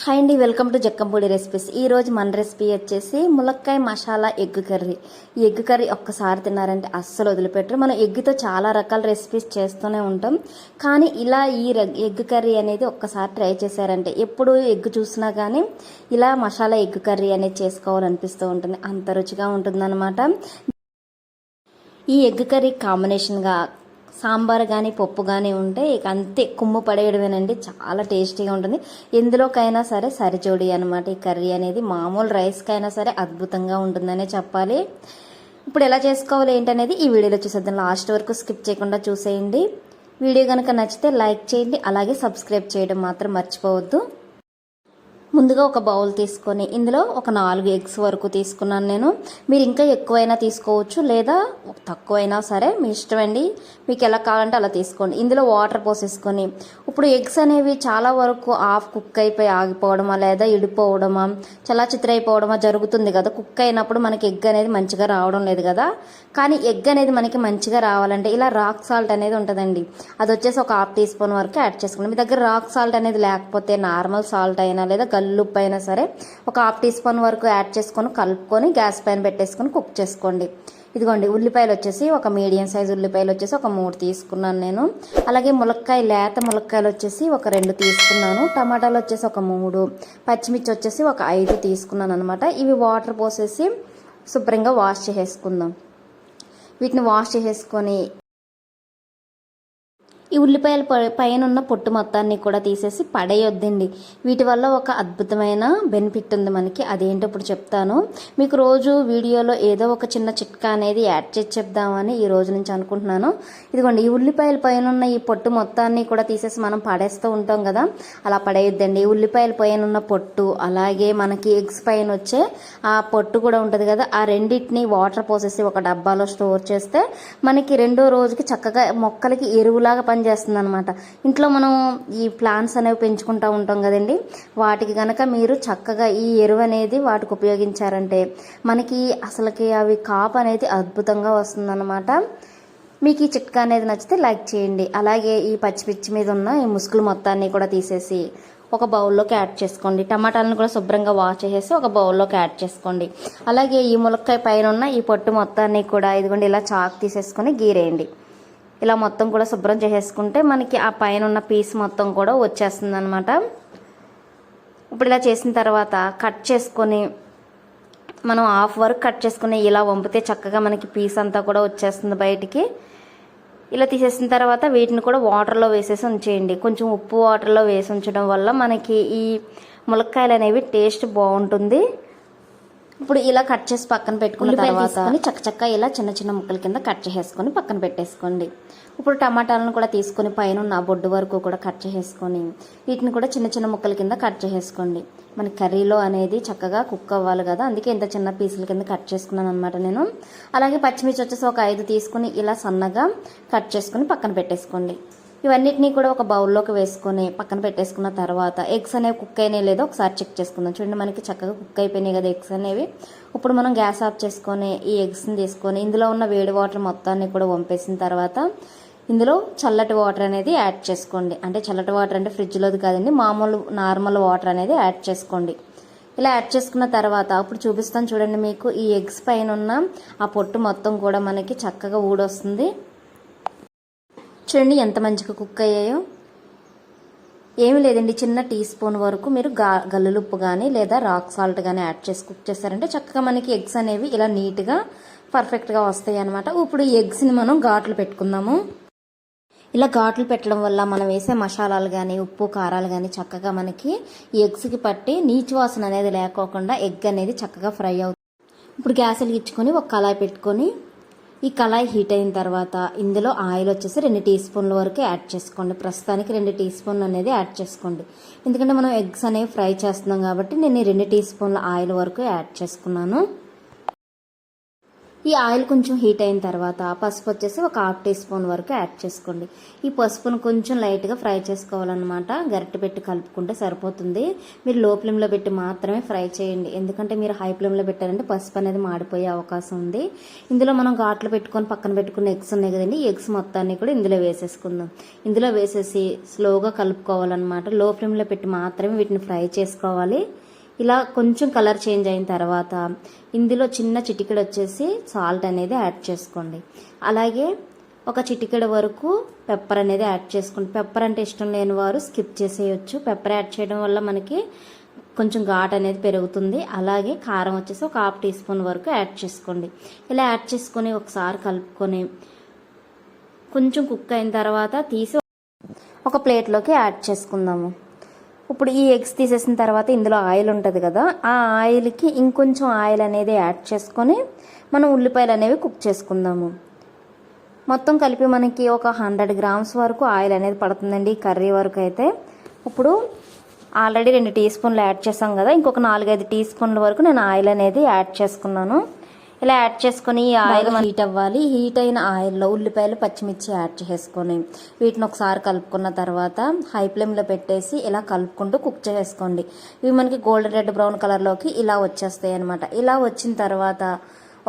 Hi అండి, welcome to Jakkampudi recipes. ఈరోజు మన రెసిపీ వచ్చేసి ములక్కాయ మసాలా ఎగ్ కర్రీ. ఈ ఎగ్ కర్రీ ఒక్కసారి తిన్నారంటే అస్సలు వదిలిపెట్టరు. మనం ఎగ్తో చాలా రకాల రెసిపీస్ చేస్తూనే ఉంటాం, కానీ ఇలా ఈ ఎగ్ కర్రీ అనేది ఒక్కసారి ట్రై చేశారంటే ఎప్పుడు ఎగ్ చూసినా కానీ ఇలా మసాలా ఎగ్ కర్రీ అనేది చేసుకోవాలనిపిస్తూ ఉంటుంది. అంత రుచిగా ఉంటుందన్నమాట. ఈ ఎగ్ కర్రీ కాంబినేషన్గా సాంబార్ కానీ పప్పు కానీ ఉంటే ఇక అంతే కుమ్ము పడేయడమేనండి. చాలా టేస్టీగా ఉంటుంది. ఎందులోకైనా సరే సరిజోడి అనమాట. ఈ కర్రీ అనేది మామూలు రైస్కైనా సరే అద్భుతంగా ఉంటుందనే చెప్పాలి. ఇప్పుడు ఎలా చేసుకోవాలి ఏంటనేది ఈ వీడియోలో చూసేద్దాం. లాస్ట్ వరకు స్కిప్ చేయకుండా చూసేయండి. వీడియో కనుక నచ్చితే లైక్ చేయండి, అలాగే సబ్స్క్రైబ్ చేయడం మాత్రం మర్చిపోవద్దు. ముందుగా ఒక బౌల్ తీసుకొని ఇందులో ఒక 4 ఎగ్స్ వరకు తీసుకున్నాను నేను. మీరు ఇంకా ఎక్కువైనా తీసుకోవచ్చు, లేదా తక్కువైనా సరే మీ ఇష్టం అండి. మీకు ఎలా కావాలంటే అలా తీసుకోండి. ఇందులో వాటర్ పోసేసుకొని ఇప్పుడు ఎగ్స్ అనేవి చాలా వరకు హాఫ్ కుక్ అయిపోయి ఆగిపోవడమా లేదా ఇడిపోవడమా చాలా చిత్రైపోవడమా జరుగుతుంది కదా. కుక్ అయినప్పుడు మనకి ఎగ్ అనేది మంచిగా రావడం లేదు కదా. కానీ ఎగ్ అనేది మనకి మంచిగా రావాలంటే ఇలా రాక్ సాల్ట్ అనేది ఉంటుందండి. అది వచ్చేసి ఒక ½ టీ స్పూన్ వరకు యాడ్ చేసుకోండి. మీ దగ్గర రాక్ సాల్ట్ అనేది లేకపోతే నార్మల్ సాల్ట్ అయినా లేదా గల్లుప్పు అయినా సరే ఒక ½ టీ స్పూన్ వరకు యాడ్ చేసుకొని కలుపుకొని గ్యాస్ పైన పెట్టేసుకొని కుక్ చేసుకోండి. ఇదిగోండి, ఉల్లిపాయలు వచ్చేసి ఒక మీడియం సైజ్ ఉల్లిపాయలు వచ్చేసి ఒక 3 తీసుకున్నాను నేను. అలాగే లేత ములక్కాయలు వచ్చేసి ఒక 2 తీసుకున్నాను. టమాటాలు వచ్చేసి ఒక 3, పచ్చిమిర్చి వచ్చేసి ఒక 5 తీసుకున్నాను అనమాట. ఇవి వాటర్ పోసేసి శుభ్రంగా వాష్ చేసేసుకుందాం. వీటిని వాష్ చేసేసుకొని ఈ ఉల్లిపాయల పైన ఉన్న పొట్టు మొత్తాన్ని కూడా తీసేసి పడేయొద్దండి. వీటి వల్ల ఒక అద్భుతమైన బెనిఫిట్ ఉంది మనకి. అదేంటో ఇప్పుడు చెప్తాను. మీకు రోజు వీడియోలో ఏదో ఒక చిన్న చిట్కా అనేది యాడ్ చేసి చెప్దామని ఈ రోజు నుంచి అనుకుంటున్నాను. ఇదిగోండి, ఈ ఉల్లిపాయల పైన ఉన్న ఈ పొట్టు మొత్తాన్ని కూడా తీసేసి మనం పడేస్తూ ఉంటాం కదా, అలా పడేయొద్దండి. ఉల్లిపాయల పైన ఉన్న పొట్టు అలాగే మనకి ఎగ్స్ పైన వచ్చే ఆ పొట్టు కూడా ఉంటుంది కదా, ఆ రెండింటిని వాటర్ పోసేసి ఒక డబ్బాలో స్టోర్ చేస్తే మనకి 2వ రోజుకి చక్కగా మొక్కలకి ఎరువులాగా చేస్తుంది అనమాట. ఇంట్లో మనం ఈ ప్లాంట్స్ అనేవి పెంచుకుంటూ ఉంటాం కదండి, వాటికి కనుక మీరు చక్కగా ఈ ఎరువు అనేది వాటికి ఉపయోగించారంటే మనకి అసలుకి అవి కాపు అనేది అద్భుతంగా వస్తుందన్నమాట. మీకు ఈ చిట్కా అనేది నచ్చితే లైక్ చేయండి. అలాగే ఈ పచ్చిమిర్చి మీద ఉన్న ఈ ముసుగులు మొత్తాన్ని కూడా తీసేసి ఒక బౌల్లోకి యాడ్ చేసుకోండి. టమాటాలను కూడా శుభ్రంగా వాష్ చేసేసి ఒక బౌల్లోకి యాడ్ చేసుకోండి. అలాగే ఈ ములక్కాయ పైన ఉన్న ఈ పొట్టు మొత్తాన్ని కూడా ఇదిగోండి ఇలా చాకు తీసేసుకొని గీరేయండి. ఇలా మొత్తం కూడా శుభ్రం చేసేసుకుంటే మనకి ఆ పైన ఉన్న పీస్ మొత్తం కూడా వచ్చేస్తుంది అనమాట. ఇప్పుడు ఇలా చేసిన తర్వాత కట్ చేసుకొని మనం హాఫ్ వరకు కట్ చేసుకుని ఇలా వంపితే చక్కగా మనకి పీస్ అంతా కూడా వచ్చేస్తుంది బయటికి. ఇలా తీసేసిన తర్వాత వీటిని కూడా వాటర్లో వేసేసి ఉంచేయండి. కొంచెం ఉప్పు వాటర్లో వేసి ఉంచడం వల్ల మనకి ఈ ములక్కాయలు అనేవి టేస్ట్ బాగుంటుంది. ఇప్పుడు ఇలా కట్ చేసి పక్కన పెట్టుకున్న తర్వాత చక్కచక్క ఇలా చిన్న చిన్న ముక్కల కింద కట్ చేసేసుకొని పక్కన పెట్టేసుకోండి. ఇప్పుడు టమాటాలను కూడా తీసుకొని పైన ఉన్న బొడ్డు వరకు కూడా కట్ చేసేసుకొని వీటిని కూడా చిన్న చిన్న ముక్కల కింద కట్ చేసేసుకోండి. మన కర్రీలో అనేది చక్కగా కుక్ అవ్వాలి కదా, అందుకే ఇంత చిన్న పీసుల కింద కట్ చేసుకున్నాను అనమాట నేను. అలాగే పచ్చిమిర్చి వచ్చేసి ఒక 5 తీసుకుని ఇలా సన్నగా కట్ చేసుకుని పక్కన పెట్టేసుకోండి. ఇవన్నిటినీ కూడా ఒక బౌల్లోకి వేసుకొని పక్కన పెట్టేసుకున్న తర్వాత ఎగ్స్ అనేవి కుక్ అయినాయి లేదో ఒకసారి చెక్ చేసుకుందాం. చూడండి, మనకి చక్కగా కుక్ అయిపోయినాయి కదా ఎగ్స్ అనేవి. ఇప్పుడు మనం గ్యాస్ ఆఫ్ చేసుకొని ఈ ఎగ్స్ని తీసుకొని ఇందులో ఉన్న వేడి వాటర్ మొత్తాన్ని కూడా వంపేసిన తర్వాత ఇందులో చల్లటి వాటర్ అనేది యాడ్ చేసుకోండి. అంటే చల్లటి వాటర్ అంటే ఫ్రిడ్జ్లోది కాదండి, మామూలు నార్మల్ వాటర్ అనేది యాడ్ చేసుకోండి. ఇలా యాడ్ చేసుకున్న తర్వాత ఇప్పుడు చూపిస్తాను చూడండి. మీకు ఈ ఎగ్స్ పైన ఉన్న ఆ పొట్టు మొత్తం కూడా మనకి చక్కగా ఊడొస్తుంది. చూడండి ఎంత మంచిగా కుక్ అయ్యాయో. ఏమి లేదండి, చిన్న టీ స్పూన్ వరకు మీరు గల్లులుప్పు కానీ లేదా రాక్ సాల్ట్ కానీ యాడ్ చేసి కుక్ చేస్తారంటే చక్కగా మనకి ఎగ్స్ అనేవి ఇలా నీట్గా పర్ఫెక్ట్గా వస్తాయి అనమాట. ఇప్పుడు ఈ ఎగ్స్ని మనం ఘాట్లు పెట్టుకుందాము. ఇలా ఘాట్లు పెట్టడం వల్ల మనం వేసే మసాలాలు కానీ ఉప్పు కారాలు కానీ చక్కగా మనకి ఈ ఎగ్స్కి పట్టి నీచు వాసన అనేది లేకోకుండా ఎగ్ అనేది చక్కగా ఫ్రై అవుతుంది. ఇప్పుడు గ్యాస్ వెలిగించుకొని ఒక కళాయి పెట్టుకొని ఈ కళాయి హీట్ అయిన తర్వాత ఇందులో ఆయిల్ వచ్చేసి 2 టీ స్పూన్ల వరకు యాడ్ చేసుకోండి. ప్రస్తుతానికి 2 టీ స్పూన్లు అనేది యాడ్ చేసుకోండి. ఎందుకంటే మనం ఎగ్స్ అనేవి ఫ్రై చేస్తున్నాం కాబట్టి నేను 2 టీ స్పూన్ల ఆయిల్ వరకు యాడ్ చేసుకున్నాను. ఈ ఆయిల్ కొంచెం హీట్ అయిన తర్వాత పసుపు వచ్చేసి ఒక 1/2 టీ స్పూన్ వరకు యాడ్ చేసుకోండి. ఈ పసుపును కొంచెం లైట్గా ఫ్రై చేసుకోవాలన్నమాట. గరిటె పెట్టి కలుపుకుంటే సరిపోతుంది. మీరు లో ఫ్లేమ్లో పెట్టి మాత్రమే ఫ్రై చేయండి, ఎందుకంటే మీరు హై ఫ్లేమ్లో పెట్టారంటే పసుపు అనేది మాడిపోయే అవకాశం ఉంది. ఇందులో మనం ఘాట్లు పెట్టుకొని పక్కన పెట్టుకున్న ఎగ్స్ ఉన్నాయి కదండి, ఈ ఎగ్స్ మొత్తాన్ని కూడా ఇందులో వేసేసుకుందాం. ఇందులో వేసేసి స్లోగా కలుపుకోవాలన్నమాట. లో ఫ్లేమ్లో పెట్టి మాత్రమే వీటిని ఫ్రై చేసుకోవాలి. ఇలా కొంచెం కలర్ చేంజ్ అయిన తర్వాత ఇందులో చిన్న చిటికెడు వచ్చేసి సాల్ట్ అనేది యాడ్ చేసుకోండి. అలాగే ఒక చిటికెడు వరకు పెప్పర్ అనేది యాడ్ చేసుకోండి. పెప్పర్ అంటే ఇష్టం లేని వారు స్కిప్ చేసేయచ్చు. పెప్పర్ యాడ్ చేయడం వల్ల మనకి కొంచెం ఘాట్ అనేది పెరుగుతుంది. అలాగే కారం వచ్చేసి ఒక 1/2 టీ స్పూన్ వరకు యాడ్ చేసుకోండి. ఇలా యాడ్ చేసుకొని ఒకసారి కలుపుకొని కొంచెం కుక్ అయిన తర్వాత తీసి ఒక ప్లేట్లోకి యాడ్ చేసుకుందాము. ఇప్పుడు ఈ ఎగ్స్ తీసేసిన తర్వాత ఇందులో ఆయిల్ ఉంటుంది కదా, ఆ ఆయిల్కి ఇంకొంచెం ఆయిల్ అనేది యాడ్ చేసుకొని మనం ఉల్లిపాయలు అనేవి కుక్ చేసుకుందాము. మొత్తం కలిపి మనకి ఒక 100 గ్రామ్స్ వరకు ఆయిల్ అనేది పడుతుందండి ఈ కర్రీ వరకు అయితే. ఇప్పుడు ఆల్రెడీ 2 టీ స్పూన్లు యాడ్ చేసాం కదా, ఇంకొక 4-5 టీ స్పూన్ల వరకు నేను ఆయిల్ అనేది యాడ్ చేసుకున్నాను. ఇలా యాడ్ చేసుకొని ఈ ఆయిల్ హీట్ అవ్వాలి. హీట్ అయిన ఆయిల్లో ఉల్లిపాయలు పచ్చిమిర్చి యాడ్ చేసుకొని వీటిని ఒకసారి కలుపుకున్న తర్వాత హై ఫ్లేమ్లో పెట్టేసి ఇలా కలుపుకుంటూ కుక్ చేసుకోండి. ఇవి మనకి గోల్డెన్ రెడ్ బ్రౌన్ కలర్లోకి ఇలా వచ్చేస్తాయి అనమాట. ఇలా వచ్చిన తర్వాత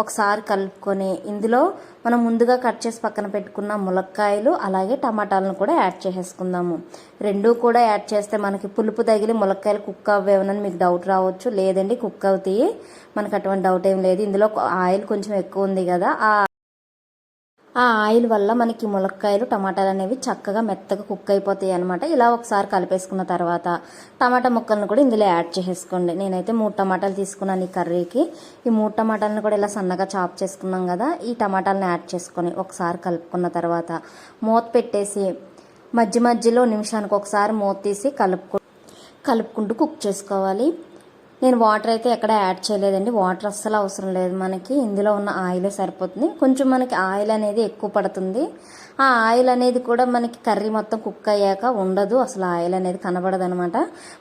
ఒకసారి కలుపుకొని ఇందులో మనం ముందుగా కట్ చేసి పక్కన పెట్టుకున్న ములక్కాయలు అలాగే టమాటాలను కూడా యాడ్ చేసేసుకుందాము. రెండూ కూడా యాడ్ చేస్తే మనకి పులుపు తగిలి ములక్కాయలు కుక్ అవ్వేమని మీకు డౌట్ రావచ్చు. లేదండి, కుక్ అవుతాయి, మనకు అటువంటి డౌట్ ఏం లేదు. ఇందులో ఆయిల్ కొంచెం ఎక్కువ ఉంది కదా, ఆ ఆయిల్ వల్ల మనకి ములక్కాయలు టమాటాలు అనేవి చక్కగా మెత్తగా కుక్ అయిపోతాయి అనమాట. ఇలా ఒకసారి కలిపేసుకున్న తర్వాత టమాటా ముక్కలను కూడా ఇందులో యాడ్ చేసేసుకోండి. నేనైతే 3 టమాటాలు తీసుకున్నాను ఈ కర్రీకి. ఈ 3 టమాటాలను కూడా ఇలా సన్నగా చాప్ చేసుకున్నాం కదా, ఈ టమాటాలను యాడ్ చేసుకొని ఒకసారి కలుపుకున్న తర్వాత మూత పెట్టేసి మధ్యలో నిమిషానికి ఒకసారి మూత తీసి కలుపుకుంటూ కుక్ చేసుకోవాలి. నేను వాటర్ అయితే ఎక్కడ యాడ్ చేయలేదండి, వాటర్ అస్సలు అవసరం లేదు మనకి. ఇందులో ఉన్న ఆయిలే సరిపోతుంది. కొంచెం మనకి ఆయిల్ అనేది ఎక్కువ పడుతుంది. ఆ ఆయిల్ అనేది కూడా మనకి కర్రీ మొత్తం కుక్ అయ్యాక ఉండదు, అసలు ఆయిల్ అనేది కనబడదు అనమాట.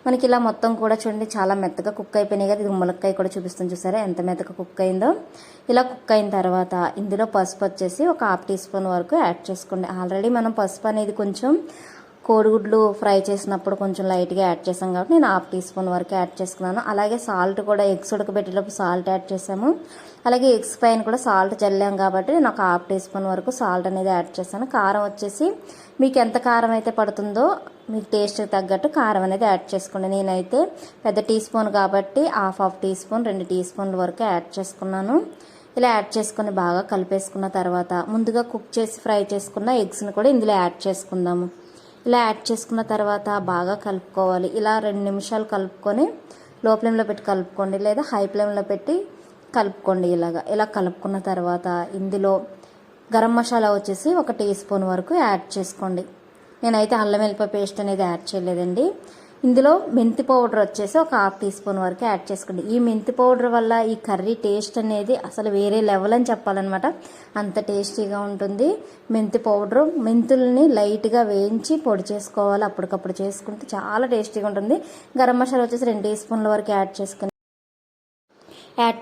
మనకి ఇలా మొత్తం కూడా చూడండి చాలా మెత్తగా కుక్ అయిపోయినాయి కదా. ఇది ములక్కాయ కూడా చూపిస్తుంది, చూసారా ఎంత మెత్తగా కుక్ అయిందో. ఇలా కుక్ అయిన తర్వాత ఇందులో పసుపు వచ్చేసి ఒక 1/2 టీ స్పూన్ వరకు యాడ్ చేసుకోండి. ఆల్రెడీ మనం పసుపు అనేది కొంచెం కోడిగుడ్లు ఫ్రై చేసినప్పుడు కొంచెం లైట్గా యాడ్ చేసాం కాబట్టి నేను 1/2 టీ స్పూన్ వరకు యాడ్ చేసుకున్నాను. అలాగే సాల్ట్ కూడా ఎగ్స్ ఉడకబెట్టేటప్పుడు సాల్ట్ యాడ్ చేసాము. అలాగే ఎగ్స్ పైన కూడా సాల్ట్ చల్లాం కాబట్టి నేను ఒక 1/2 టీ స్పూన్ వరకు సాల్ట్ అనేది యాడ్ చేశాను. కారం వచ్చేసి మీకు ఎంత కారం అయితే పడుతుందో మీకు టేస్ట్కి తగ్గట్టు కారం అనేది యాడ్ చేసుకోండి. నేనైతే పెద్ద టీ స్పూన్ కాబట్టి హాఫ్ టీ స్పూన్ 2 టీ స్పూన్ల వరకు యాడ్ చేసుకున్నాను. ఇలా యాడ్ చేసుకొని బాగా కలిపేసుకున్న తర్వాత ముందుగా కుక్ చేసి ఫ్రై చేసుకున్న ఎగ్స్ని కూడా ఇందులో యాడ్ చేసుకుందాము. ఇలా యాడ్ చేసుకున్న తర్వాత బాగా కలుపుకోవాలి. ఇలా 2 నిమిషాలు కలుపుకొని లో ఫ్లేమ్లో పెట్టి కలుపుకోండి, లేదా హై ఫ్లేమ్లో పెట్టి కలుపుకోండి. ఇలా కలుపుకున్న తర్వాత ఇందులో గరం మసాలా వచ్చేసి 1 టీ స్పూన్ వరకు యాడ్ చేసుకోండి. నేనైతే అల్లం వెల్లిపాయ పేస్ట్ అనేది యాడ్ చేయలేదండి. ఇందులో మెంతి పౌడర్ వచ్చేసి ఒక 1/2 టీ స్పూన్ వరకు యాడ్ చేసుకోండి. ఈ మెంతి పౌడర్ వల్ల ఈ కర్రీ టేస్ట్ అనేది అసలు వేరే లెవెల్ అని చెప్పాలన్నమాట, అంత టేస్టీగా ఉంటుంది. మెంతి పౌడర్, మెంతుల్ని లైట్గా వేయించి పొడి చేసుకోవాలి, అప్పటికప్పుడు చేసుకుంటే చాలా టేస్టీగా ఉంటుంది. గరం మసాలా వచ్చేసి 2 టీ స్పూన్ల వరకు యాడ్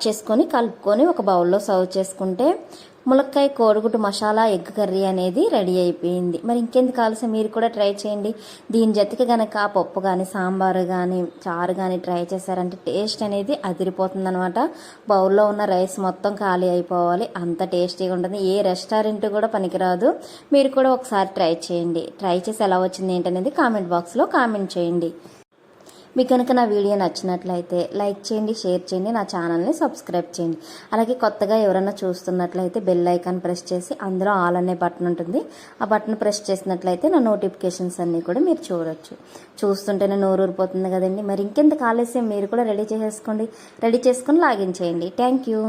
చేసుకొని కలుపుకొని ఒక బౌల్లో సర్వ్ చేసుకుంటే ములక్కాయ కోడిగుడ్డు మసాలా ఎగ్ కర్రీ అనేది రెడీ అయిపోయింది. మరి ఇంకెందుకు ఆలస్యం, మీరు కూడా ట్రై చేయండి. దీని జతకి కనుక పప్పు కానీ సాంబారు కానీ చారు కానీ ట్రై చేశారంటే టేస్ట్ అనేది అదిరిపోతుంది అనమాట. బౌల్లో ఉన్న రైస్ మొత్తం ఖాళీ అయిపోవాలి, అంత టేస్టీగా ఉంటుంది. ఏ రెస్టారెంట్ కూడా పనికిరాదు. మీరు కూడా ఒకసారి ట్రై చేయండి. ట్రై చేసి ఎలా వచ్చింది ఏంటనేది కామెంట్ బాక్స్లో కామెంట్ చేయండి. మీకు కనుక నా వీడియో నచ్చినట్లయితే లైక్ చేయండి, షేర్ చేయండి, నా ఛానల్ని సబ్స్క్రైబ్ చేయండి. అలాగే కొత్తగా ఎవరైనా చూస్తున్నట్లయితే బెల్ ఐకాన్ ప్రెస్ చేసి అందులో ఆల్ అనే బటన్ ఉంటుంది, ఆ బటన్ ప్రెస్ చేసినట్లయితే నా నోటిఫికేషన్స్ అన్నీ కూడా మీరు చూడొచ్చు. చూస్తుంటేనే నోరు ఊరిపోతుంది కదండి. మరి ఇంకెంత ఆలస్యం, మీరు కూడా రెడీ చేసుకొని లాగిన్ చేయండి. Thank you.